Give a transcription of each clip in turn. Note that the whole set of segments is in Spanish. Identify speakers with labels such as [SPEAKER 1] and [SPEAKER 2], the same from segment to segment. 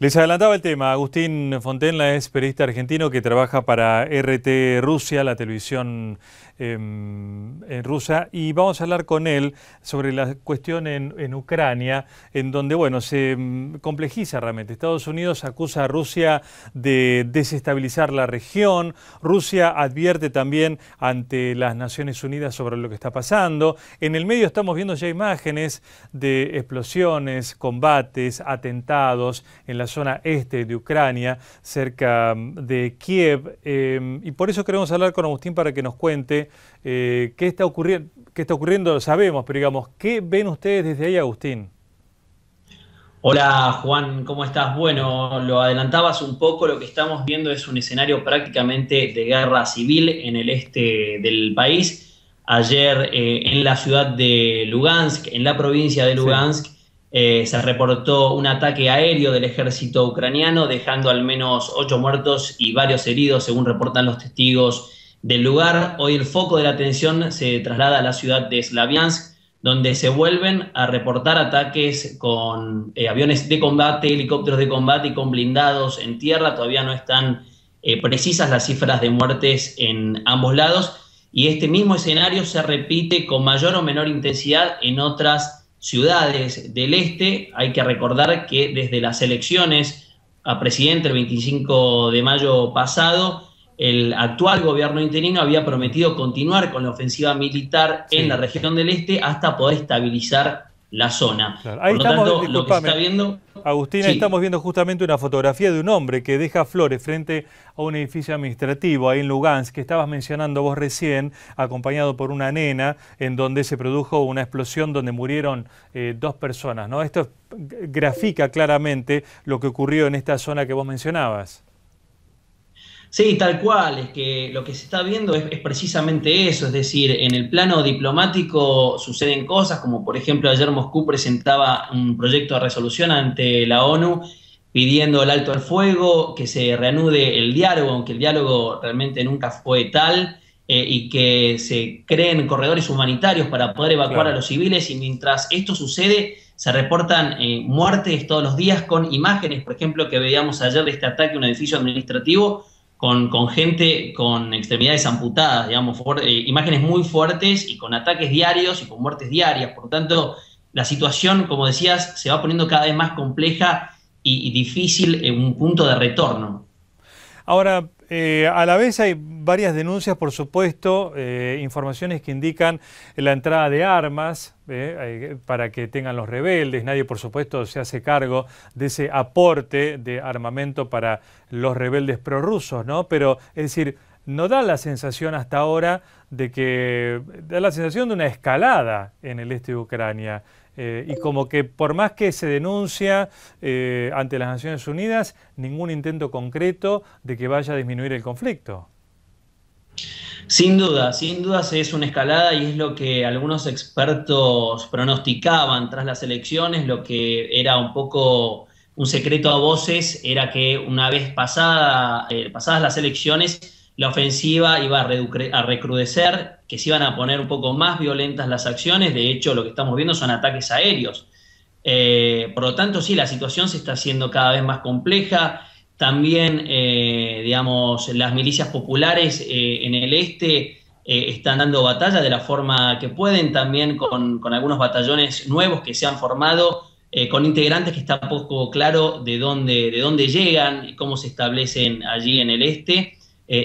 [SPEAKER 1] Les adelantaba el tema. Agustín Fontenla es periodista argentino que trabaja para RT Rusia, la televisión en rusa, y vamos a hablar con él sobre la cuestión en Ucrania, en donde, bueno, se complejiza realmente. Estados Unidos acusa a Rusia de desestabilizar la región. Rusia advierte también ante las Naciones Unidas sobre lo que está pasando. En el medio estamos viendo ya imágenes de explosiones, combates, atentados en la zona este de Ucrania, cerca de Kiev, y por eso queremos hablar con Agustín para que nos cuente qué está ocurriendo, lo sabemos, pero digamos, ¿qué ven ustedes desde ahí, Agustín?
[SPEAKER 2] Hola Juan, ¿cómo estás? Bueno, lo adelantabas un poco, lo que estamos viendo es un escenario prácticamente de guerra civil en el este del país. Ayer en la ciudad de Lugansk, en la provincia de
[SPEAKER 1] Sí.
[SPEAKER 2] Lugansk, se reportó un ataque aéreo del ejército ucraniano, dejando al menos 8 muertos y varios heridos, según reportan los testigos del lugar. Hoy el foco de la atención se traslada a la ciudad de Slaviansk, donde se vuelven a reportar ataques con aviones de combate, helicópteros de combate y con blindados en tierra. Todavía no están precisas las cifras de muertes en ambos lados. Y este mismo escenario se repite con mayor o menor intensidad en otras ciudades del este. Hay que recordar que desde las elecciones a presidente el 25 de mayo pasado, el actual gobierno interino había prometido continuar con la ofensiva militar en la
[SPEAKER 1] Sí,
[SPEAKER 2] región del este hasta poder estabilizar la zona.
[SPEAKER 1] claro. Ahí
[SPEAKER 2] Por lo
[SPEAKER 1] estamos,
[SPEAKER 2] tanto, lo que se está
[SPEAKER 1] discúlpame,
[SPEAKER 2] viendo,
[SPEAKER 1] Agustín, ahí estamos
[SPEAKER 2] sí,
[SPEAKER 1] viendo justamente una fotografía de un hombre que deja flores frente a un edificio administrativo ahí en Lugansk, que estabas mencionando vos recién, acompañado por una nena, en donde se produjo una explosión donde murieron dos personas, ¿no? Esto grafica claramente lo que ocurrió en esta zona que vos mencionabas.
[SPEAKER 2] sí, tal cual, es que lo que se está viendo es precisamente eso, es decir, en el plano diplomático suceden cosas, como por ejemplo ayer Moscú presentaba un proyecto de resolución ante la ONU pidiendo el alto al fuego, que se reanude el diálogo, aunque el diálogo realmente nunca fue tal, y que se creen corredores humanitarios para poder evacuar a
[SPEAKER 1] Claro.
[SPEAKER 2] los civiles, y mientras esto sucede, se reportan muertes todos los días con imágenes, por ejemplo, que veíamos ayer de este ataque a un edificio administrativo con gente con extremidades amputadas, digamos, imágenes muy fuertes y con ataques diarios y con muertes diarias. Por lo tanto, la situación, como decías, se va poniendo cada vez más compleja y difícil en un punto de retorno.
[SPEAKER 1] Ahora, a la vez hay varias denuncias, por supuesto, informaciones que indican la entrada de armas para que tengan los rebeldes. Nadie, por supuesto, se hace cargo de ese aporte de armamento para los rebeldes prorrusos, ¿no? Pero, es decir, no da la sensación hasta ahora da la sensación de una escalada en el este de Ucrania. Y como que por más que se denuncia ante las Naciones Unidas, ningún intento concreto de que vaya a disminuir el conflicto.
[SPEAKER 2] Sin dudas es una escalada y es lo que algunos expertos pronosticaban tras las elecciones, lo que era un poco un secreto a voces, era que una vez pasadas las elecciones, la ofensiva iba a recrudecer, que se iban a poner un poco más violentas las acciones. De hecho, lo que estamos viendo son ataques aéreos. Por lo tanto, sí, la situación se está haciendo cada vez más compleja. También, digamos, las milicias populares en el este están dando batalla de la forma que pueden, también con algunos batallones nuevos que se han formado, con integrantes que está poco claro de dónde llegan y cómo se establecen allí en el este.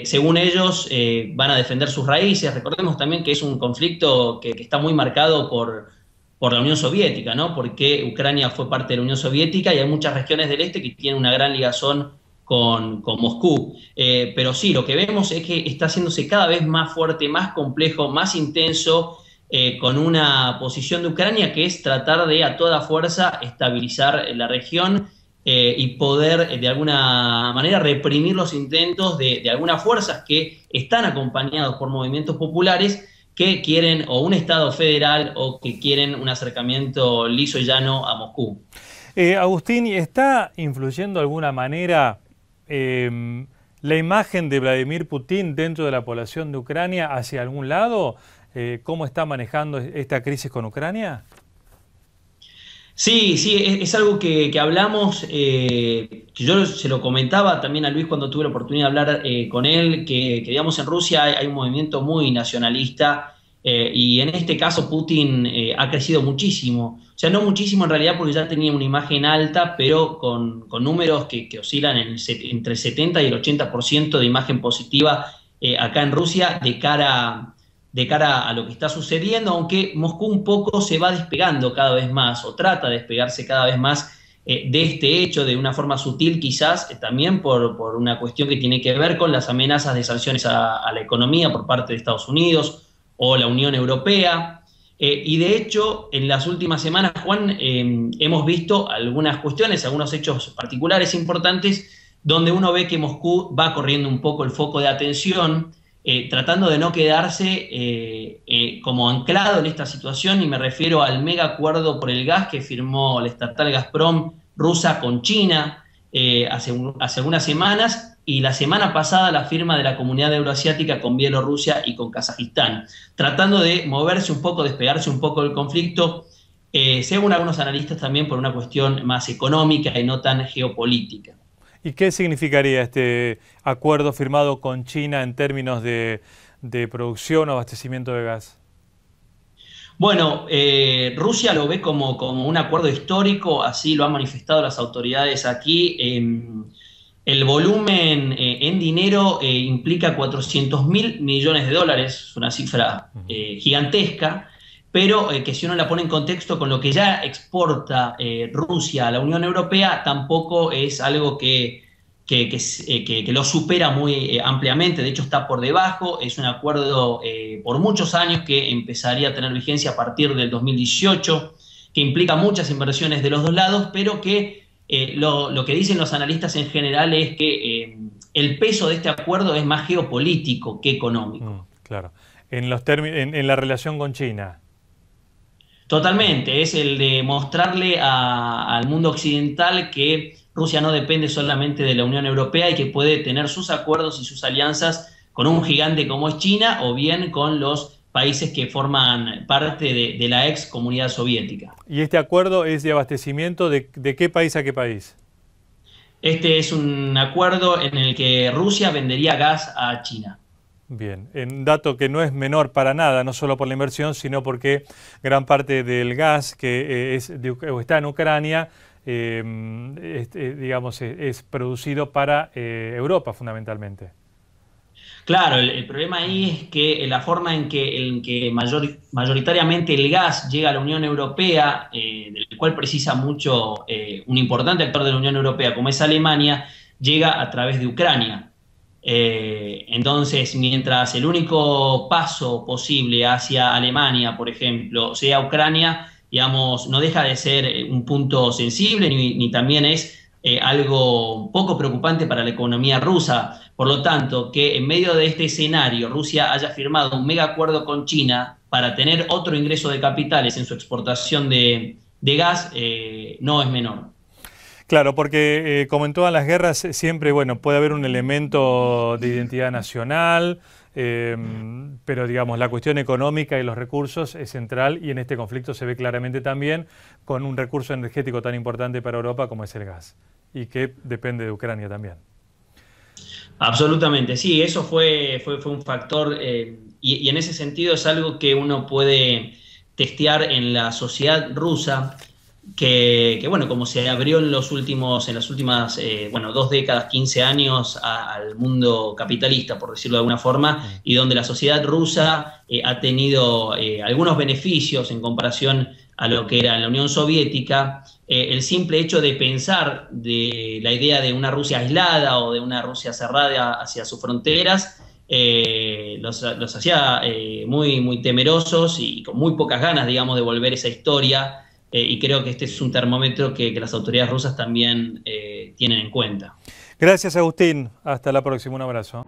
[SPEAKER 2] Según ellos, van a defender sus raíces. Recordemos también que es un conflicto que está muy marcado por la Unión Soviética, ¿no? Porque Ucrania fue parte de la Unión Soviética y hay muchas regiones del este que tienen una gran ligazón con Moscú. Pero sí, lo que vemos es que está haciéndose cada vez más fuerte, más complejo, más intenso, con una posición de Ucrania que es tratar de a toda fuerza estabilizar la región y poder de alguna manera reprimir los intentos de algunas fuerzas que están acompañados por movimientos populares que quieren o un Estado federal o que quieren un acercamiento liso y llano a Moscú.
[SPEAKER 1] Agustín, ¿y está influyendo de alguna manera la imagen de Vladimir Putin dentro de la población de Ucrania hacia algún lado? ¿Cómo está manejando esta crisis con Ucrania?
[SPEAKER 2] Sí, sí, es algo que hablamos, que yo se lo comentaba también a Luis cuando tuve la oportunidad de hablar con él, que, digamos en Rusia hay un movimiento muy nacionalista y en este caso Putin ha crecido muchísimo. O sea, no muchísimo en realidad porque ya tenía una imagen alta, pero con números que oscilan entre el 70 y el 80% de imagen positiva acá en Rusia de cara a lo que está sucediendo, aunque Moscú un poco se va despegando cada vez más o trata de despegarse cada vez más de este hecho de una forma sutil quizás, también por una cuestión que tiene que ver con las amenazas de sanciones a la economía por parte de Estados Unidos o la Unión Europea. Y de hecho, en las últimas semanas, Juan, hemos visto algunas cuestiones, algunos hechos particulares importantes, donde uno ve que Moscú va corriendo un poco el foco de atención, tratando de no quedarse como anclado en esta situación, y me refiero al mega acuerdo por el gas que firmó la estatal Gazprom rusa con China hace algunas semanas, y la semana pasada la firma de la Comunidad Euroasiática con Bielorrusia y con Kazajistán, tratando de moverse un poco, despegarse un poco del conflicto, según algunos analistas también por una cuestión más económica y no tan geopolítica.
[SPEAKER 1] ¿Y qué significaría este acuerdo firmado con China en términos de producción o abastecimiento de gas?
[SPEAKER 2] Bueno, Rusia lo ve como un acuerdo histórico, así lo han manifestado las autoridades aquí. El volumen en dinero implica 400.000 millones de dólares, es una cifra gigantesca, pero que si uno la pone en contexto con lo que ya exporta Rusia a la Unión Europea, tampoco es algo que lo supera muy ampliamente, de hecho está por debajo, es un acuerdo por muchos años que empezaría a tener vigencia a partir del 2018, que implica muchas inversiones de los dos lados, pero que lo que dicen los analistas en general es que el peso de este acuerdo es más geopolítico que económico.
[SPEAKER 1] Claro. En la relación con China.
[SPEAKER 2] Totalmente, es el de mostrarle al mundo occidental que Rusia no depende solamente de la Unión Europea y que puede tener sus acuerdos y sus alianzas con un gigante como es China o bien con los países que forman parte de la ex comunidad soviética.
[SPEAKER 1] ¿Y este acuerdo es de abastecimiento de qué país a qué país?
[SPEAKER 2] Este es un acuerdo en el que Rusia vendería gas a China.
[SPEAKER 1] Bien, un dato que no es menor para nada, no solo por la inversión, sino porque gran parte del gas que está en Ucrania, digamos, es producido para Europa fundamentalmente.
[SPEAKER 2] Claro, el problema ahí es que la forma en que mayoritariamente el gas llega a la Unión Europea, del cual precisa mucho un importante actor de la Unión Europea como es Alemania, llega a través de Ucrania. Entonces, mientras el único paso posible hacia Alemania, por ejemplo, sea Ucrania, digamos, no deja de ser un punto sensible ni también es algo poco preocupante para la economía rusa. Por lo tanto, que en medio de este escenario Rusia haya firmado un mega acuerdo con China para tener otro ingreso de capitales en su exportación de gas, no es menor.
[SPEAKER 1] Claro, porque como en todas las guerras siempre, bueno, puede haber un elemento de identidad nacional, pero digamos la cuestión económica y los recursos es central y en este conflicto se ve claramente también con un recurso energético tan importante para Europa como es el gas y que depende de Ucrania también.
[SPEAKER 2] Absolutamente, sí, eso fue un factor y en ese sentido es algo que uno puede testear en la sociedad rusa bueno, como se abrió en las últimas, bueno, 2 décadas, 15 años al mundo capitalista, por decirlo de alguna forma, y donde la sociedad rusa ha tenido algunos beneficios en comparación a lo que era la Unión Soviética, el simple hecho de pensar de la idea de una Rusia aislada o de una Rusia cerrada hacia sus fronteras, los hacía muy temerosos y con muy pocas ganas, digamos, de volver esa historia. Y creo que este es un termómetro que las autoridades rusas también tienen en cuenta.
[SPEAKER 1] Gracias, Agustín. Hasta la próxima. Un abrazo.